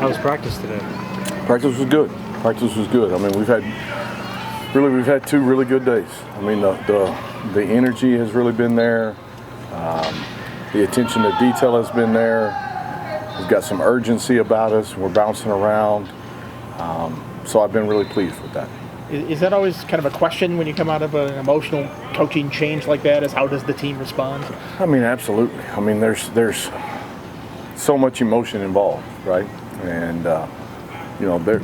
How was practice today? Practice was good. Practice was good. I mean, we've had 2 really good days. I mean, the energy has really been there. The attention to detail has been there. We've got some urgency about us. We're bouncing around. So I've been really pleased with that. Is that always kind of a question when you come out of an emotional coaching change like that, is how does the team respond? I mean, absolutely. I mean, there's so much emotion involved, right? And,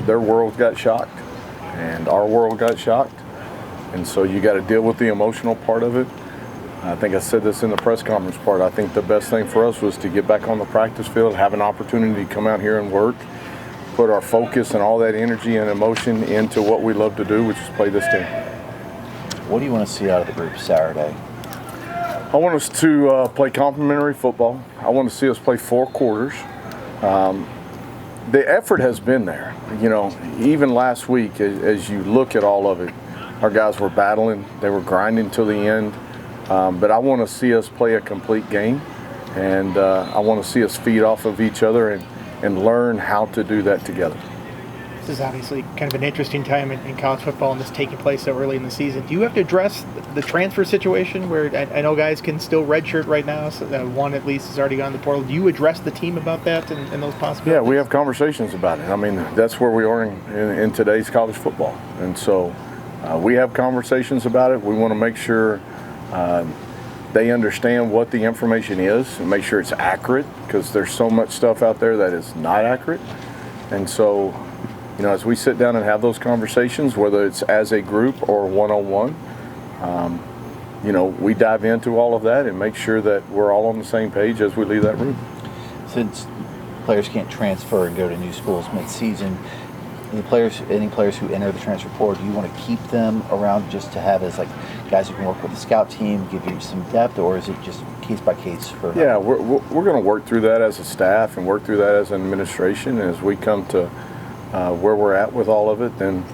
their world got shocked and our world got shocked. And so you got to deal with the emotional part of it. I think I said this in the press conference part. I think the best thing for us was to get back on the practice field, have an opportunity to come out here and work, put our focus and all that energy and emotion into what we love to do, which is play this game. What do you want to see out of the group Saturday? I want us to play complementary football. I want to see us play 4 quarters. The effort has been there. Even last week, as you look at all of it, our guys were battling. They were grinding till the end. But I want to see us play a complete game, and I want to see us feed off of each other and learn how to do that together. This is obviously kind of an interesting time in college football, and this taking place so early in the season. Do you have to address the transfer situation where I know guys can still redshirt right now, so one at least has already gone to the portal. Do you address the team about that and those possibilities? Yeah, we have conversations about it. I mean, that's where we are in today's college football. And so we have conversations about it. We want to make sure they understand what the information is and make sure it's accurate, because there's so much stuff out there that is not accurate. And so, as we sit down and have those conversations, whether it's as a group or one-on-one, we dive into all of that and make sure that we're all on the same page as we leave that room. Since players can't transfer and go to new schools mid-season, any players who enter the transfer portal, do you want to keep them around just to have as guys who can work with the scout team, give you some depth, or is it just case by case? Yeah, we're going to work through that as a staff and work through that as an administration. And as we come to where we're at with all of it, then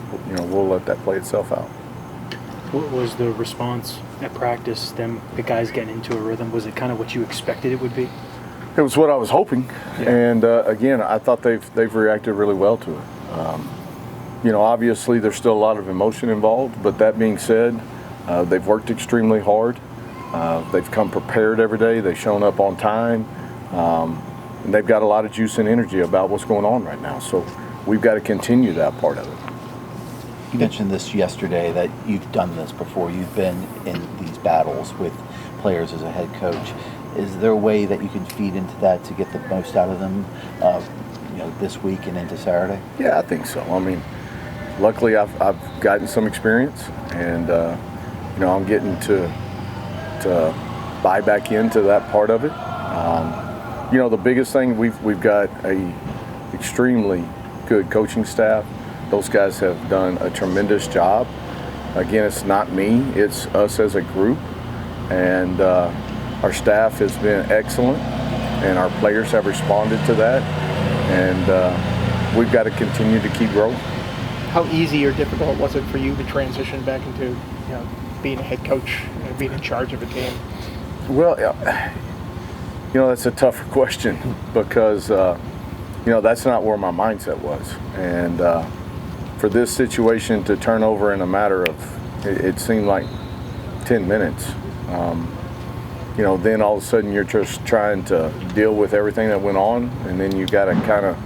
we'll let that play itself out. What was the response at practice? The guys getting into a rhythm. Was it kind of what you expected it would be? It was what I was hoping, and again, I thought they've reacted really well to it. Obviously there's still a lot of emotion involved, but that being said, they've worked extremely hard. They've come prepared every day. They've shown up on time, and they've got a lot of juice and energy about what's going on right now. So we've got to continue that part of it. You mentioned this yesterday, that you've done this before. You've been in these battles with players as a head coach. Is there a way that you can feed into that to get the most out of them, this week and into Saturday? Yeah, I think so. I mean, luckily I've gotten some experience, and I'm getting to buy back into that part of it. The biggest thing, we've got a extremely good coaching staff. Those guys have done a tremendous job. Again, it's not me, it's us as a group, and our staff has been excellent, and our players have responded to that, and we've got to continue to keep growing. How easy or difficult was it for you to transition back into being a head coach, being in charge of a team? Well, that's a tougher question, because that's not where my mindset was. And for this situation to turn over in a matter of, it seemed like 10 minutes, then all of a sudden you're just trying to deal with everything that went on, and then you got to kind of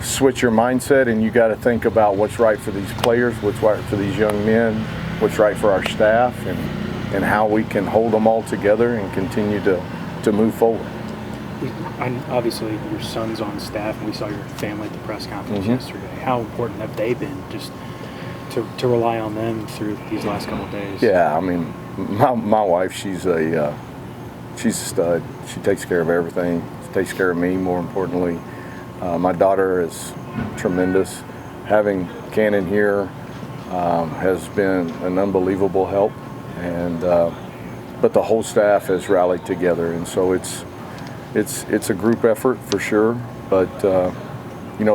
switch your mindset, and you got to think about what's right for these players, what's right for these young men, what's right for our staff, and how we can hold them all together and continue to move forward. Obviously, your son's on staff, and we saw your family at the press conference yesterday. How important have they been just to rely on them through these last couple of days? Yeah, I mean, my wife, she's a stud. She takes care of everything. She takes care of me, more importantly. My daughter is tremendous. Having Cannon here has been an unbelievable help, and but the whole staff has rallied together, and so it's a group effort for sure. But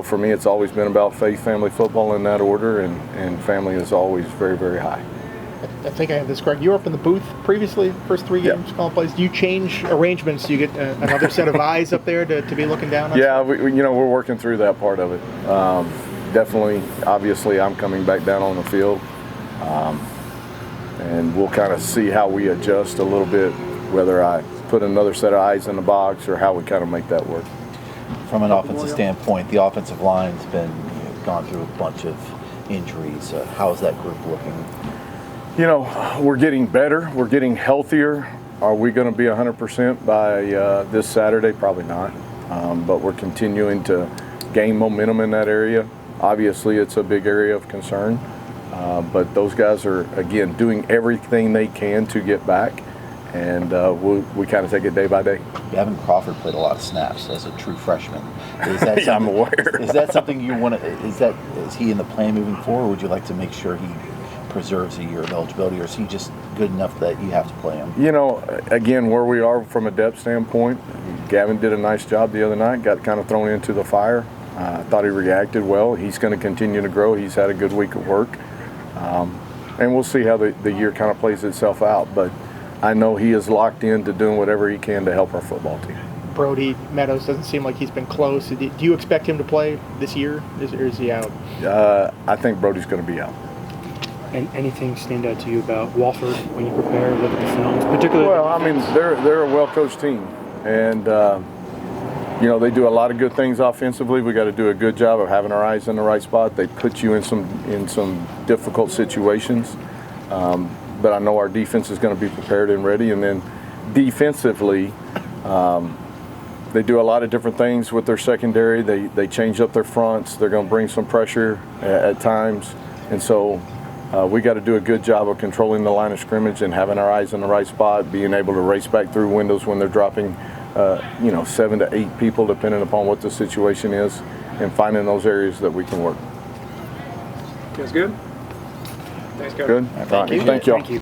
for me, it's always been about faith, family, football in that order, and family is always very, very high. I think I have this correct. You were up in the booth previously, first 3 Yeah. games, calling plays. Do you change arrangements? Do you get another set of eyes up there to be looking down on? Yeah, we're working through that part of it. Definitely, obviously, I'm coming back down on the field, and we'll kind of see how we adjust a little bit, whether I put another set of eyes in the box or how we kind of make that work. From an offensive standpoint, the offensive line's been gone through a bunch of injuries. How's that group looking? We're getting better. We're getting healthier. Are we going to be 100% by this Saturday? Probably not. But we're continuing to gain momentum in that area. Obviously, it's a big area of concern. But those guys are, again, doing everything they can to get back. And we kind of take it day by day. Gavin Crawford played a lot of snaps as a true freshman. Is that I'm aware. Is that something you want to? Is he in the plan moving forward? Or would you like to make sure he preserves a year of eligibility, or is he just good enough that you have to play him? Again, where we are from a depth standpoint, Gavin did a nice job the other night. Got kind of thrown into the fire. I thought he reacted well. He's going to continue to grow. He's had a good week of work, and we'll see how the year kind of plays itself out. But I know he is locked into doing whatever he can to help our football team. Brody Meadows doesn't seem like he's been close. Do you expect him to play this year, or is he out? I think Brody's going to be out. And anything stand out to you about Wofford when you prepare, look at the films, particularly? Well, I mean, they're a well-coached team, and they do a lot of good things offensively. We got to do a good job of having our eyes in the right spot. They put you in some difficult situations, but I know our defense is going to be prepared and ready. And then defensively, they do a lot of different things with their secondary. They change up their fronts. They're going to bring some pressure at times, and so. We got to do a good job of controlling the line of scrimmage and having our eyes in the right spot, being able to race back through windows when they're dropping, 7 to 8 people, depending upon what the situation is, and finding those areas that we can work. Feels good. Thanks, Coach. Good? All right. Thank y'all. Thank you.